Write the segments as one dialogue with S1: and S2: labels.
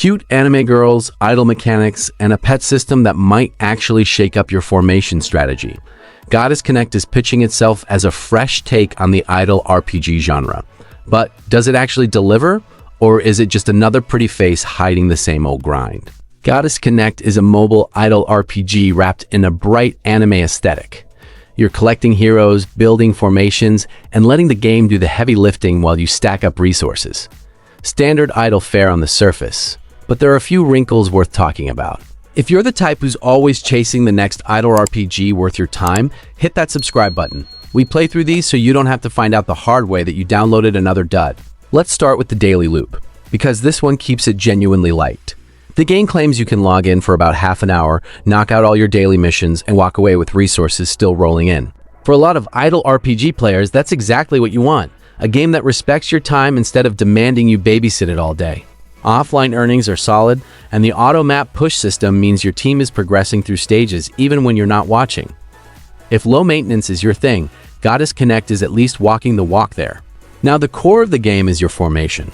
S1: Cute anime girls, idle mechanics, and a pet system that might actually shake up your formation strategy. Goddess Connect is pitching itself as a fresh take on the idle RPG genre. But does it actually deliver? Or is it just another pretty face hiding the same old grind? Goddess Connect is a mobile idle RPG wrapped in a bright anime aesthetic. You're collecting heroes, building formations, and letting the game do the heavy lifting while you stack up resources. Standard idle fare on the surface, but there are a few wrinkles worth talking about. If you're the type who's always chasing the next idle RPG worth your time, hit that subscribe button. We play through these so you don't have to find out the hard way that you downloaded another dud. Let's start with the daily loop, because this one keeps it genuinely light. The game claims you can log in for about half an hour, knock out all your daily missions, and walk away with resources still rolling in. For a lot of idle RPG players, that's exactly what you want. A game that respects your time instead of demanding you babysit it all day. Offline earnings are solid, and the auto-map push system means your team is progressing through stages even when you're not watching. If low maintenance is your thing, Goddess Connect is at least walking the walk there. Now, the core of the game is your formation.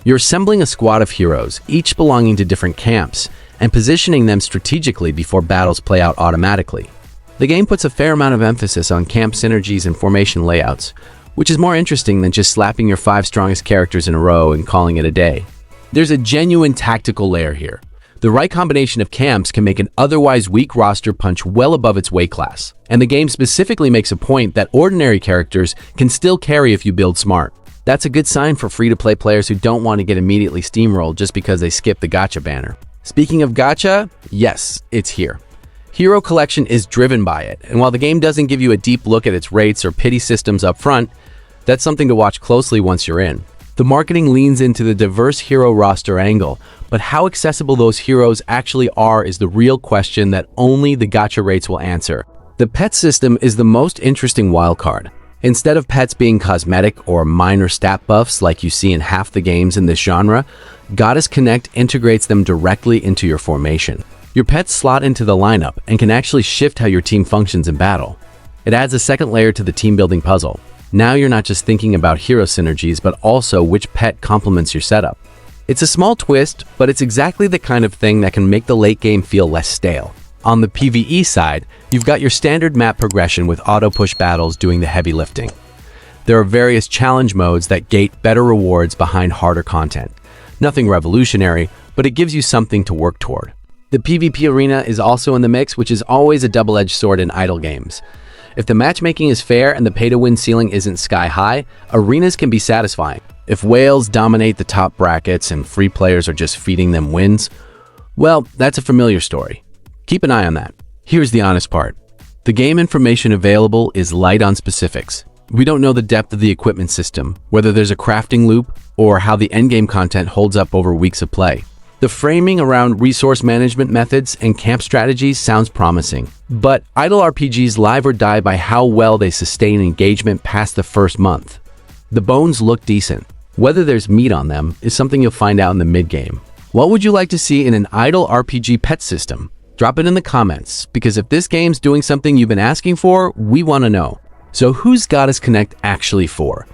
S1: You're assembling a squad of heroes, each belonging to different camps, and positioning them strategically before battles play out automatically. The game puts a fair amount of emphasis on camp synergies and formation layouts, which is more interesting than just slapping your 5 strongest characters in a row and calling it a day. There's a genuine tactical layer here. The right combination of camps can make an otherwise weak roster punch well above its weight class, and the game specifically makes a point that ordinary characters can still carry if you build smart. That's a good sign for free-to-play players who don't want to get immediately steamrolled just because they skipped the gacha banner. Speaking of gacha, yes, it's here. Hero Collection is driven by it, and while the game doesn't give you a deep look at its rates or pity systems up front, that's something to watch closely once you're in. The marketing leans into the diverse hero roster angle, but how accessible those heroes actually are is the real question that only the gacha rates will answer. The pet system is the most interesting wildcard. Instead of pets being cosmetic or minor stat buffs like you see in half the games in this genre, Goddess Connect integrates them directly into your formation. Your pets slot into the lineup and can actually shift how your team functions in battle. It adds a second layer to the team-building puzzle. Now you're not just thinking about hero synergies, but also which pet complements your setup. It's a small twist, but it's exactly the kind of thing that can make the late game feel less stale. On the PvE side, you've got your standard map progression with auto-push battles doing the heavy lifting. There are various challenge modes that gate better rewards behind harder content. Nothing revolutionary, but it gives you something to work toward. The PvP arena is also in the mix, which is always a double-edged sword in idle games. If the matchmaking is fair and the pay-to-win ceiling isn't sky-high, arenas can be satisfying. If whales dominate the top brackets and free players are just feeding them wins, well, that's a familiar story. Keep an eye on that. Here's the honest part. The game information available is light on specifics. We don't know the depth of the equipment system, whether there's a crafting loop, or how the endgame content holds up over weeks of play. The framing around resource management methods and camp strategies sounds promising, but idle RPGs live or die by how well they sustain engagement past the first month. The bones look decent. Whether there's meat on them is something you'll find out in the mid-game. What would you like to see in an idle RPG pet system? Drop it in the comments, because if this game's doing something you've been asking for, we want to know. So who's Goddess Connect actually for?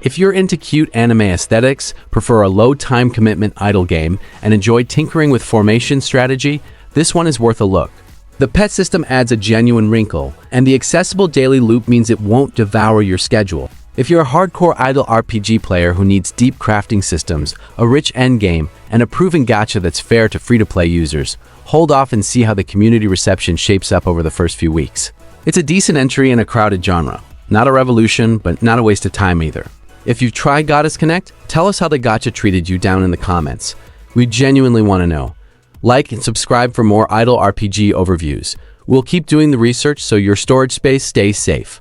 S1: If you're into cute anime aesthetics, prefer a low time commitment idle game, and enjoy tinkering with formation strategy, this one is worth a look. The pet system adds a genuine wrinkle, and the accessible daily loop means it won't devour your schedule. If you're a hardcore idle RPG player who needs deep crafting systems, a rich endgame, and a proven gacha that's fair to free-to-play users, hold off and see how the community reception shapes up over the first few weeks. It's a decent entry in a crowded genre. Not a revolution, but not a waste of time either. If you've tried Goddess Connect, tell us how the gacha treated you down in the comments. We genuinely want to know. Like and subscribe for more idle RPG overviews. We'll keep doing the research so your storage space stays safe.